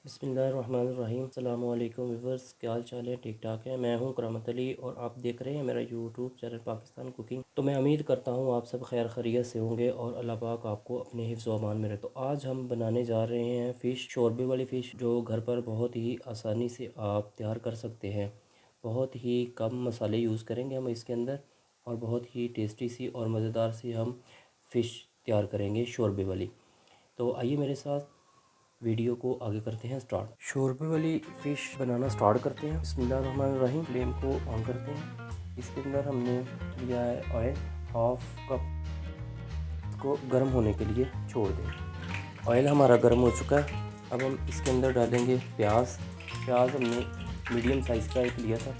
बिस्मिल्लाहिर्रहमानिर्रहीम। अस्सलामु अलैकुम व्यूअर्स, क्या हाल चाल है? ठीक ठाक है। मैं हूं करामत अली और आप देख रहे हैं मेरा यूट्यूब चैनल पाकिस्तान कुकिंग। तो मैं उम्मीद करता हूं आप सब खैर खैरियत से होंगे और अल्लाह पाक आपको अपने हिफ्ज़ व अमान में रहे। तो आज हम बनाने जा रहे हैं फ़िश, शोरबे वाली फ़िश, जो घर पर बहुत ही आसानी से आप तैयार कर सकते हैं। बहुत ही कम मसाले यूज़ करेंगे हम इसके अंदर और बहुत ही टेस्टी सी और मज़ेदार सी हम फ़िश तैयार करेंगे शोरबे वाली। तो आइए मेरे साथ वीडियो को आगे करते हैं स्टार्ट। शोरबे वाली फ़िश बनाना स्टार्ट करते हैं। बिस्मिल्लाहिर्रहमानिर्रहीम। फ्लेम को ऑन करते हैं। इसके अंदर हमने लिया है ऑयल, हाफ कप। को गर्म होने के लिए छोड़ दें। ऑयल हमारा गर्म हो चुका है। अब हम इसके अंदर डालेंगे प्याज। प्याज हमने मीडियम साइज़ का एक लिया था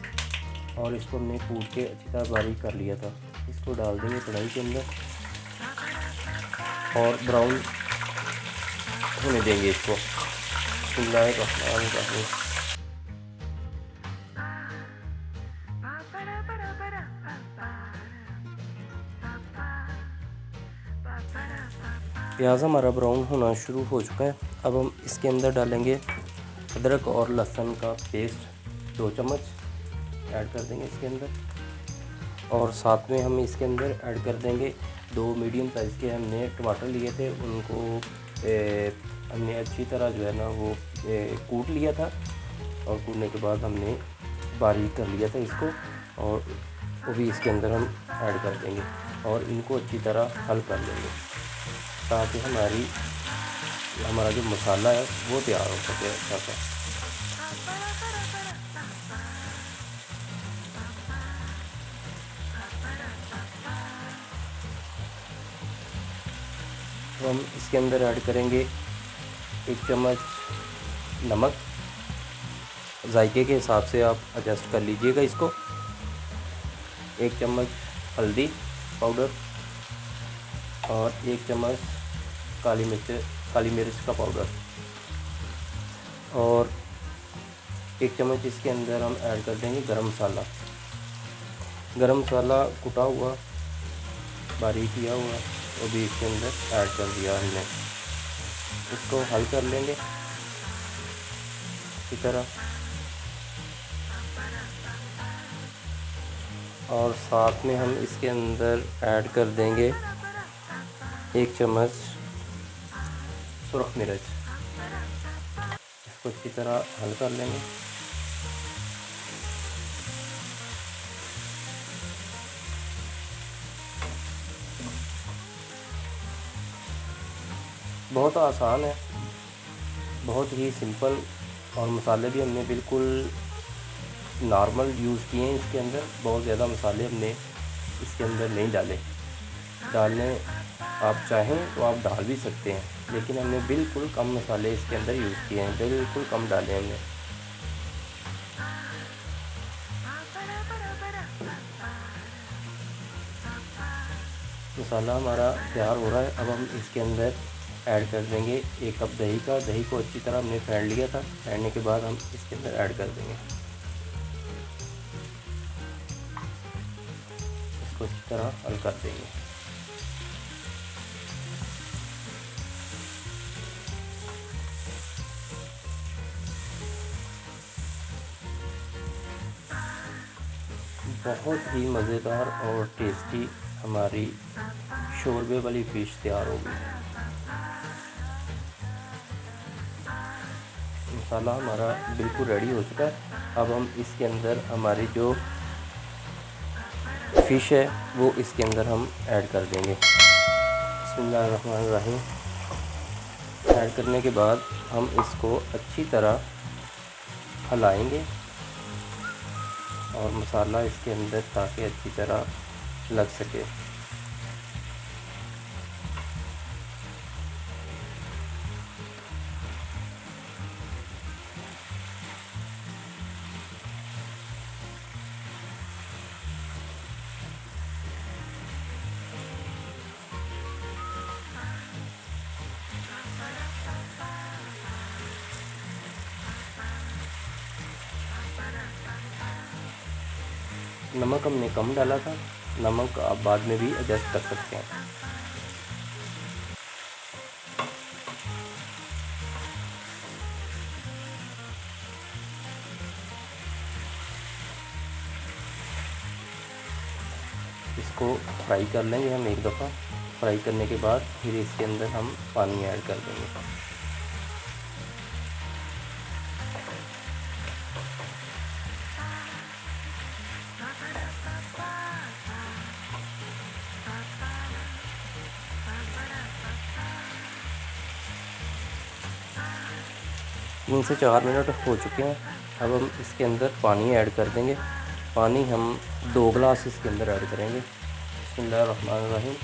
और इसको हमने कूट के अच्छी तरह बारीक कर लिया था। इसको डाल देंगे कढ़ाई के अंदर और ब्राउन होने देंगे इसको। बिस्मिल्लाहिर्रहमानिर्रहीम। प्याज हमारा ब्राउन होना शुरू हो चुका है। अब हम इसके अंदर डालेंगे अदरक और लहसुन का पेस्ट 2 चम्मच ऐड कर देंगे इसके अंदर। और साथ में हम इसके अंदर ऐड कर देंगे 2 मीडियम साइज़ के हमने टमाटर लिए थे, उनको हमने अच्छी तरह जो है ना वो कूट लिया था और कूटने के बाद हमने बारीक कर लिया था इसको, और वो भी इसके अंदर हम ऐड कर देंगे और इनको अच्छी तरह हल कर लेंगे ताकि हमारा जो मसाला है वो तैयार हो सके अच्छा सा। तो हम इसके अंदर ऐड करेंगे 1 चम्मच नमक। जायके के हिसाब से आप एडजस्ट कर लीजिएगा इसको। 1 चम्मच हल्दी पाउडर और 1 चम्मच काली मिर्च का पाउडर और 1 चम्मच इसके अंदर हम ऐड कर देंगे गरम मसाला। गरम मसाला कुटा हुआ, बारीक किया हुआ, वो भी इसके अंदर ऐड कर दिया हमने। इसको हल कर लेंगे इसी तरह। और साथ में हम इसके अंदर ऐड कर देंगे 1 चम्मच सुरख मिर्च। इसको अच्छी तरह हल कर लेंगे। बहुत आसान है, बहुत ही सिंपल, और मसाले भी हमने बिल्कुल नॉर्मल यूज़ किए हैं इसके अंदर। बहुत ज़्यादा मसाले हमने इसके अंदर नहीं डालने आप चाहें तो आप डाल भी सकते हैं, लेकिन हमने बिल्कुल कम मसाले इसके अंदर यूज़ किए हैं, बिल्कुल कम डाले हमने। मसाला हमारा तैयार हो रहा है। अब हम इसके अंदर ऐड कर देंगे 1 कप दही का। दही को अच्छी तरह हमने फेंट लिया था। फेंटने के बाद हम इसके अंदर ऐड कर देंगे। इसको अच्छी तरह हल कर देंगे। बहुत ही मज़ेदार और टेस्टी हमारी शोरबे वाली फ़िश तैयार हो गई। मसाला हमारा बिल्कुल रेडी हो चुका है। अब हम इसके अंदर हमारी जो फ़िश है वो इसके अंदर हम ऐड कर देंगे। बिस्मिल्लाहिर्रहमानिर्रहीम। ऐड करने के बाद हम इसको अच्छी तरह हिलाएंगे और मसाला इसके अंदर ताकि अच्छी तरह लग सके। नमक हमने कम डाला था, नमक आप बाद में भी एडजस्ट कर सकते हैं। इसको फ्राई कर लेंगे हम एक दफ़ा। फ्राई करने के बाद फिर इसके अंदर हम पानी ऐड कर देंगे। तीन से 4 मिनट हो चुके हैं। अब हम इसके अंदर पानी ऐड कर देंगे। पानी हम 2 गिलास इसके अंदर ऐड करेंगे। बिस्मिल्लाहिर्रहमानिर्रहीम।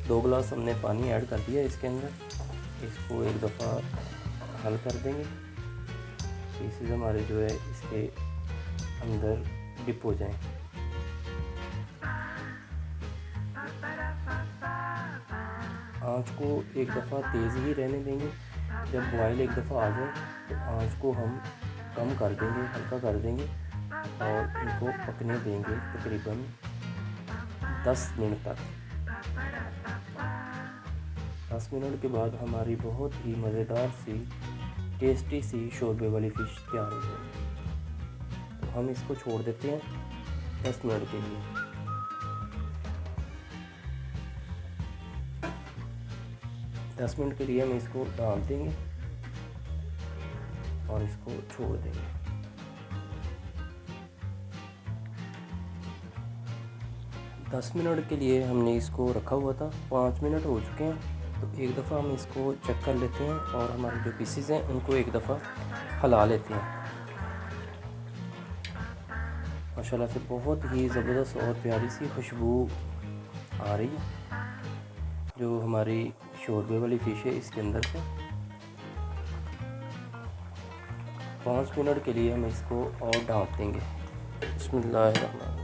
दो गिलास हमने पानी ऐड कर दिया इसके अंदर। इसको एक दफ़ा हल कर देंगे। पीसेस हमारे जो है इसके अंदर डिप हो जाएं। आँच को एक दफ़ा तेज़ ही रहने देंगे। जब बॉयल एक दफ़ा आ जाए तो आँच को हम कम कर देंगे, हल्का कर देंगे और इनको पकने देंगे तकरीबन 10 मिनट तक। 10 मिनट के बाद हमारी बहुत ही मज़ेदार सी टेस्टी सी शोरबे वाली फ़िश तैयार हो जाएगी। तो हम इसको छोड़ देते हैं 10 मिनट के लिए। 10 मिनट के लिए हम इसको डाल देंगे और इसको छोड़ देंगे। दस मिनट के लिए हमने इसको रखा हुआ था। 5 मिनट हो चुके हैं। तो एक दफ़ा हम इसको चेक कर लेते हैं और हमारे जो पीसेस हैं उनको एक दफ़ा हिला लेते हैं। माशाल्लाह से बहुत ही ज़बरदस्त और प्यारी सी खुशबू आ रही है जो हमारी शोरबे वाली फ़िश है इसके अंदर से। 5 मिनट के लिए हम इसको और ढाँप देंगे। बिस्मिल्लाहिर्रहमानिर्रहीम।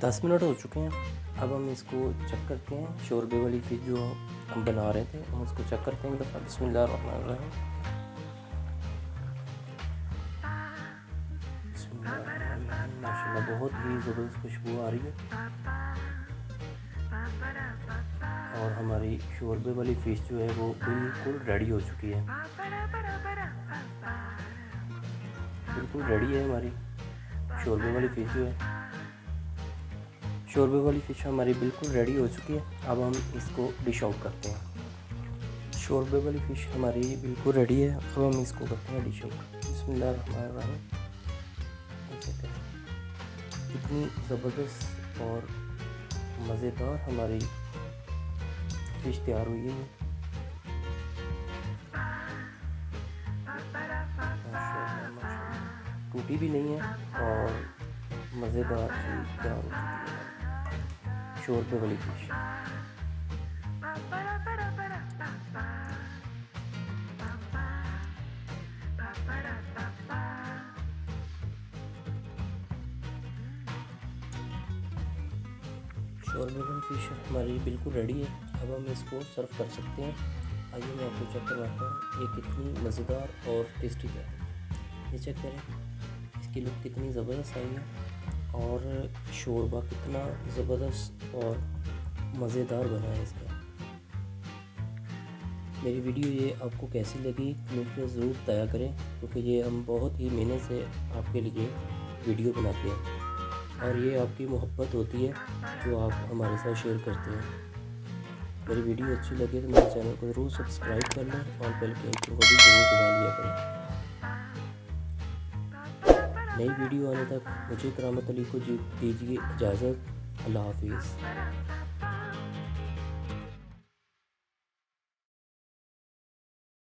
10 मिनट हो चुके हैं। अब हम इसको चेक करते हैं। शोरबे वाली फ़िश जो हम बना रहे थे हम उसको चेक करते हैं एक दफ़ा। बिस्मिल्लाहिर्रहमानिर्रहीम। माशाल्लाह बहुत ही ज़बरदस्त खुशबू आ रही है और हमारी शोरबे वाली फ़िश जो है वो बिल्कुल रेडी हो चुकी है। बिल्कुल रेडी है हमारी शोरबे वाली फ़िश जो है। शोरबे वाली फ़िश हमारी बिल्कुल रेडी हो चुकी है। अब हम इसको डिश आउट करते हैं। शोरबे वाली फ़िश हमारी बिल्कुल रेडी है। अब हम इसको करते हैं डिश आउट। बिस्मिल्लाहिर्रहमानिर्रहीम। कितनी ज़बरदस्त और मज़ेदार हमारी फ़िश तैयार हुई है। टूटी भी नहीं है और मज़ेदार सी तैयार हो चुकी है शोरबे वाली फ़िश। शोरबे वाली फ़िश हमारी बिल्कुल रेडी है। अब हम इसको सर्व कर सकते हैं। आइए मैं आपको चेक करवाता हूँ ये कितनी मज़ेदार और टेस्टी है। ये चेक करें इसकी लुक कितनी ज़बरदस्त आई है और शोरबा कितना ज़बरदस्त और मज़ेदार बना है इसका। मेरी वीडियो ये आपको कैसी लगी कमेंट में ज़रूर बताया करें, क्योंकि ये हम बहुत ही मेहनत से आपके लिए वीडियो बनाते हैं और ये आपकी मोहब्बत होती है जो आप हमारे साथ शेयर करते हैं। मेरी वीडियो अच्छी लगे तो मेरे चैनल को ज़रूर सब्सक्राइब कर लें और बेल के आइकन को भी ज़रूर दबा लिया करें। नई वीडियो आने तक मुझे करामत अली को दीजिए इजाज़त। अल्लाह हाफिज़।